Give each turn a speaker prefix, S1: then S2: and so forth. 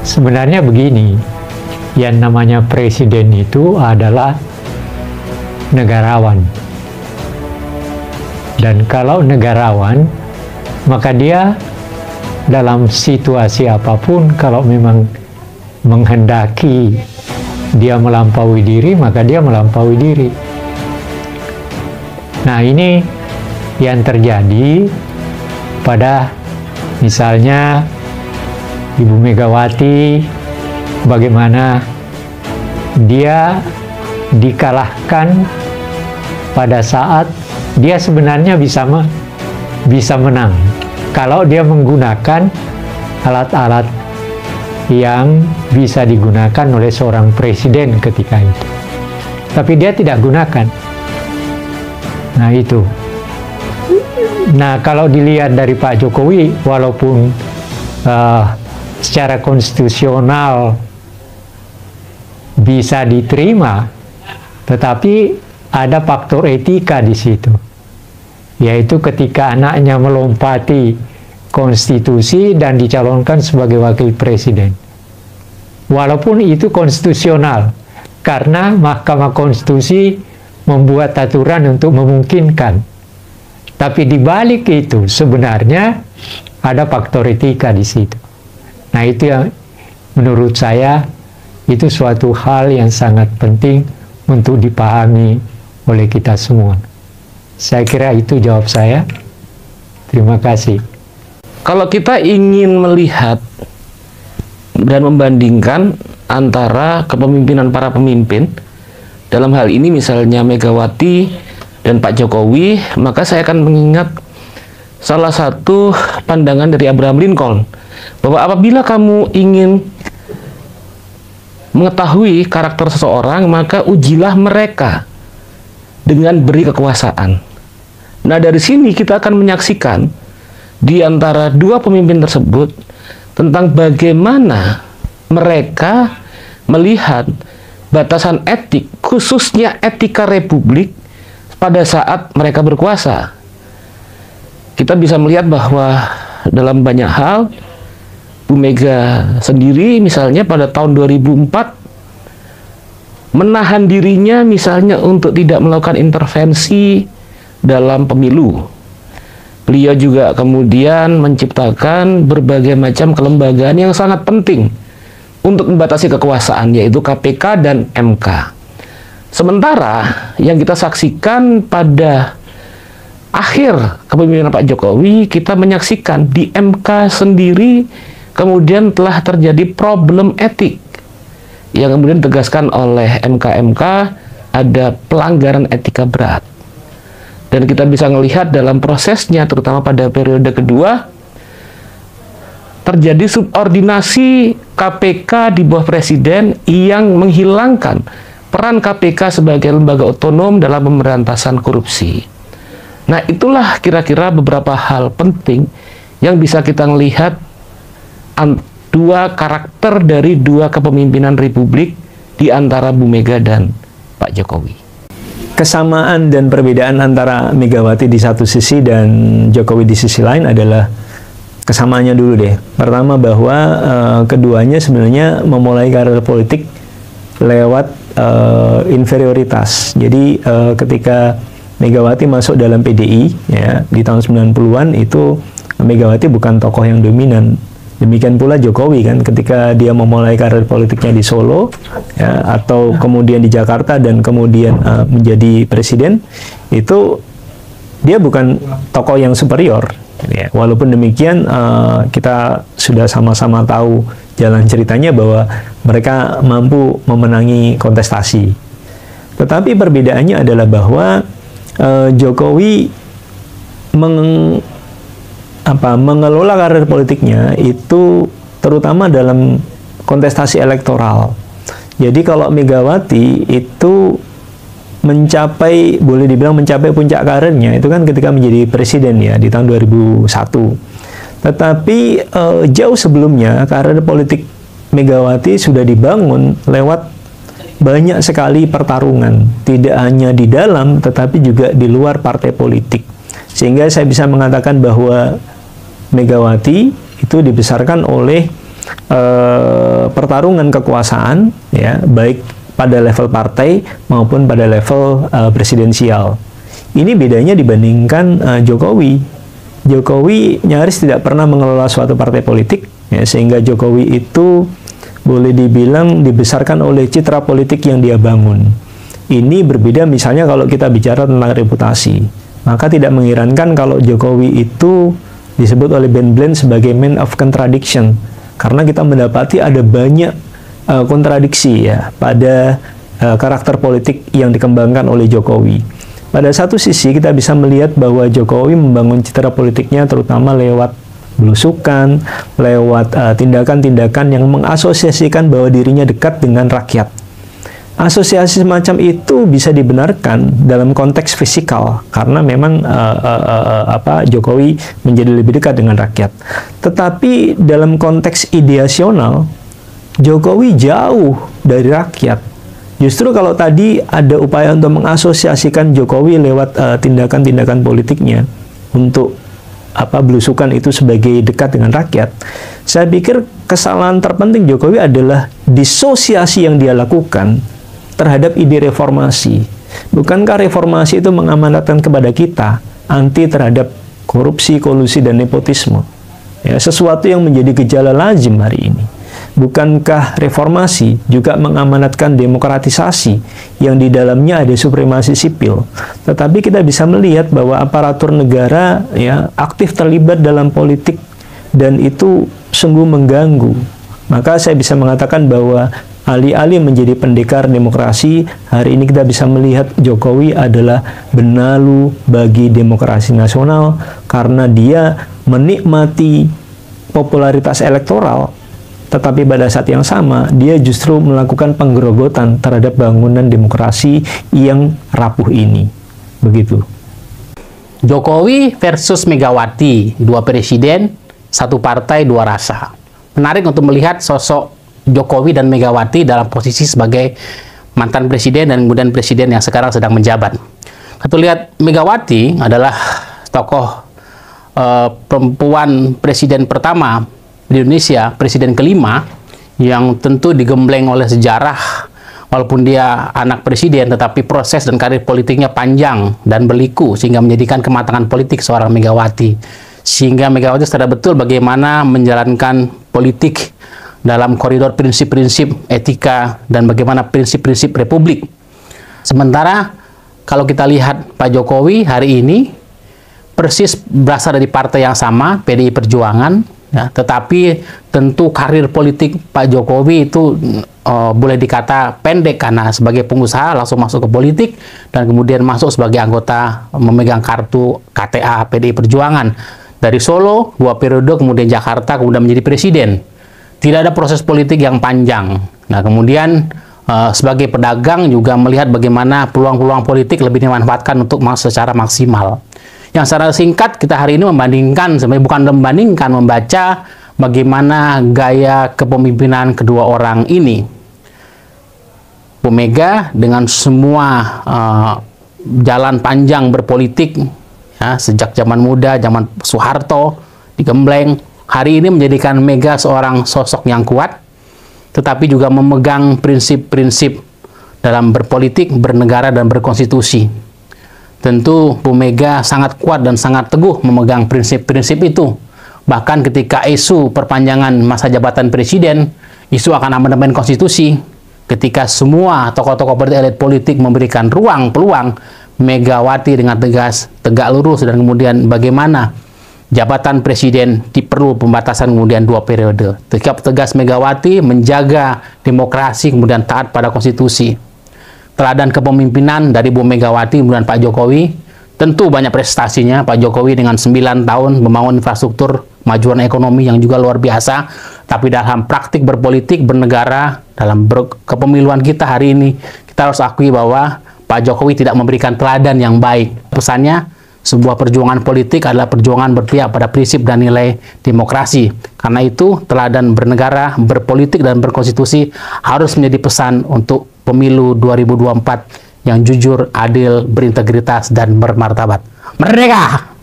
S1: Sebenarnya begini, yang namanya presiden itu adalah negarawan. Dan kalau negarawan, maka dia dalam situasi apapun, kalau memang menghendaki dia melampaui diri, maka dia melampaui diri. Nah, ini yang terjadi pada misalnya Ibu Megawati, bagaimana dia dikalahkan pada saat dia sebenarnya bisa menang kalau dia menggunakan alat-alat yang bisa digunakan oleh seorang presiden ketika itu. Tapi dia tidak gunakan. Nah, itu. Nah, kalau dilihat dari Pak Jokowi, walaupun secara konstitusional bisa diterima, tetapi ada faktor etika di situ, yaitu ketika anaknya melompati konstitusi dan dicalonkan sebagai wakil presiden. Walaupun itu konstitusional, karena Mahkamah Konstitusi membuat aturan untuk memungkinkan. Tapi di balik itu sebenarnya ada faktor etika di situ. Nah, itu yang menurut saya itu suatu hal yang sangat penting untuk dipahami oleh kita semua. Saya kira itu jawab saya. Terima kasih.
S2: Kalau kita ingin melihat dan membandingkan antara kepemimpinan para pemimpin, dalam hal ini misalnya Megawati dan Pak Jokowi, maka saya akan mengingat salah satu pandangan dari Abraham Lincoln, bahwa apabila kamu ingin mengetahui karakter seseorang, maka ujilah mereka dengan beri kekuasaan. Nah, dari sini kita akan menyaksikan di antara dua pemimpin tersebut tentang bagaimana mereka melihat batasan etik, khususnya etika republik pada saat mereka berkuasa. Kita bisa melihat bahwa dalam banyak hal, Bu Mega sendiri misalnya pada tahun 2004 menahan dirinya misalnya untuk tidak melakukan intervensi dalam pemilu. Beliau juga kemudian menciptakan berbagai macam kelembagaan yang sangat penting untuk membatasi kekuasaan, yaitu KPK dan MK. Sementara yang kita saksikan pada akhir kepemimpinan Pak Jokowi, kita menyaksikan di MK sendiri kemudian telah terjadi problem etik yang kemudian ditegaskan oleh MK-MK, ada pelanggaran etika berat. Dan kita bisa melihat dalam prosesnya, terutama pada periode kedua, terjadi subordinasi KPK di bawah presiden yang menghilangkan peran KPK sebagai lembaga otonom dalam pemberantasan korupsi. Nah, itulah kira-kira beberapa hal penting yang bisa kita melihat dua karakter dari dua kepemimpinan republik di antara Bu Mega dan Pak Jokowi.
S3: Kesamaan dan perbedaan antara Megawati di satu sisi dan Jokowi di sisi lain adalah kesamaannya dulu deh. Pertama bahwa keduanya sebenarnya memulai karir politik lewat inferioritas. Jadi ketika Megawati masuk dalam PDI ya di tahun 90-an, itu Megawati bukan tokoh yang dominan. Demikian pula Jokowi kan, ketika dia memulai karir politiknya di Solo ya, atau kemudian di Jakarta dan kemudian menjadi presiden, itu dia bukan tokoh yang superior ya. Walaupun demikian kita sudah sama-sama tahu jalan ceritanya bahwa mereka mampu memenangi kontestasi. Tetapi perbedaannya adalah bahwa Jokowi mengelola karir politiknya itu terutama dalam kontestasi elektoral. Jadi kalau Megawati itu mencapai, boleh dibilang mencapai puncak karirnya itu kan ketika menjadi presiden ya di tahun 2001. Tetapi jauh sebelumnya karir politik Megawati sudah dibangun lewat banyak sekali pertarungan, tidak hanya di dalam tetapi juga di luar partai politik. Sehingga saya bisa mengatakan bahwa Megawati itu dibesarkan oleh pertarungan kekuasaan, ya, baik pada level partai maupun pada level presidensial. Ini bedanya dibandingkan Jokowi. Jokowi nyaris tidak pernah mengelola suatu partai politik, ya, sehingga Jokowi itu boleh dibilang dibesarkan oleh citra politik yang dia bangun. Ini berbeda misalnya kalau kita bicara tentang reputasi. Maka tidak mengherankan kalau Jokowi itu disebut oleh Ben Bland sebagai man of contradiction. Karena kita mendapati ada banyak kontradiksi, ya, pada karakter politik yang dikembangkan oleh Jokowi. Pada satu sisi kita bisa melihat bahwa Jokowi membangun citra politiknya terutama lewat belusukan, lewat tindakan-tindakan yang mengasosiasikan bahwa dirinya dekat dengan rakyat. Asosiasi semacam itu bisa dibenarkan dalam konteks fisikal karena memang Jokowi menjadi lebih dekat dengan rakyat. Tetapi dalam konteks ideasional, Jokowi jauh dari rakyat. Justru kalau tadi ada upaya untuk mengasosiasikan Jokowi lewat tindakan-tindakan politiknya untuk belusukan itu sebagai dekat dengan rakyat, saya pikir kesalahan terpenting Jokowi adalah disosiasi yang dia lakukan terhadap ide reformasi. Bukankah reformasi itu mengamanatkan kepada kita anti terhadap korupsi, kolusi, dan nepotisme? Ya, sesuatu yang menjadi gejala lazim hari ini. Bukankah reformasi juga mengamanatkan demokratisasi yang di dalamnya ada supremasi sipil? Tetapi kita bisa melihat bahwa aparatur negara, ya, aktif terlibat dalam politik dan itu sungguh mengganggu. Maka saya bisa mengatakan bahwa alih-alih menjadi pendekar demokrasi, hari ini kita bisa melihat Jokowi adalah benalu bagi demokrasi nasional karena dia menikmati popularitas elektoral. Tetapi pada saat yang sama, dia justru melakukan penggerogotan terhadap bangunan demokrasi yang rapuh ini. Begitu.
S4: Jokowi versus Megawati, dua presiden, satu partai, dua rasa. Menarik untuk melihat sosok Jokowi dan Megawati dalam posisi sebagai mantan presiden dan kemudian presiden yang sekarang sedang menjabat. Kita lihat Megawati adalah tokoh perempuan presiden pertama di Indonesia, presiden kelima, yang tentu digembleng oleh sejarah. Walaupun dia anak presiden, tetapi proses dan karir politiknya panjang dan berliku sehingga menjadikan kematangan politik seorang Megawati. Sehingga Megawati sadar betul bagaimana menjalankan politik dalam koridor prinsip-prinsip etika dan bagaimana prinsip-prinsip republik. Sementara kalau kita lihat Pak Jokowi hari ini persis berasal dari partai yang sama, PDI Perjuangan. Ya, tetapi tentu karir politik Pak Jokowi itu boleh dikata pendek karena sebagai pengusaha langsung masuk ke politik dan kemudian masuk sebagai anggota memegang kartu KTA PDI Perjuangan. Dari Solo, 2 periode, kemudian Jakarta, kemudian menjadi presiden. Tidak ada proses politik yang panjang. Nah, kemudian sebagai pedagang juga melihat bagaimana peluang-peluang politik lebih dimanfaatkan untuk secara maksimal. Yang secara singkat kita hari ini membandingkan, sebenarnya bukan membandingkan, membaca bagaimana gaya kepemimpinan kedua orang ini. Bu Mega dengan semua jalan panjang berpolitik, ya, sejak zaman muda, zaman Soeharto, digembleng, hari ini menjadikan Mega seorang sosok yang kuat, tetapi juga memegang prinsip-prinsip dalam berpolitik, bernegara, dan berkonstitusi. Tentu Bu Mega sangat kuat dan sangat teguh memegang prinsip-prinsip itu. Bahkan ketika isu perpanjangan masa jabatan presiden, isu akan amandemen konstitusi, ketika semua tokoh-tokoh elit politik memberikan ruang, peluang, Megawati dengan tegas, tegak lurus, dan kemudian bagaimana jabatan presiden diperlu pembatasan kemudian 2 periode. Tetap tegas Megawati menjaga demokrasi, kemudian taat pada konstitusi. Teladan kepemimpinan dari Bu Megawati kemudian Pak Jokowi, tentu banyak prestasinya. Pak Jokowi dengan 9 tahun membangun infrastruktur, majuan ekonomi yang juga luar biasa, tapi dalam praktik berpolitik, bernegara, dalam kepemiluan kita hari ini, kita harus akui bahwa Pak Jokowi tidak memberikan teladan yang baik. Pesannya, sebuah perjuangan politik adalah perjuangan berpihak pada prinsip dan nilai demokrasi. Karena itu, teladan bernegara, berpolitik, dan berkonstitusi harus menjadi pesan untuk pemilu 2024 yang jujur, adil, berintegritas, dan bermartabat. Merdeka!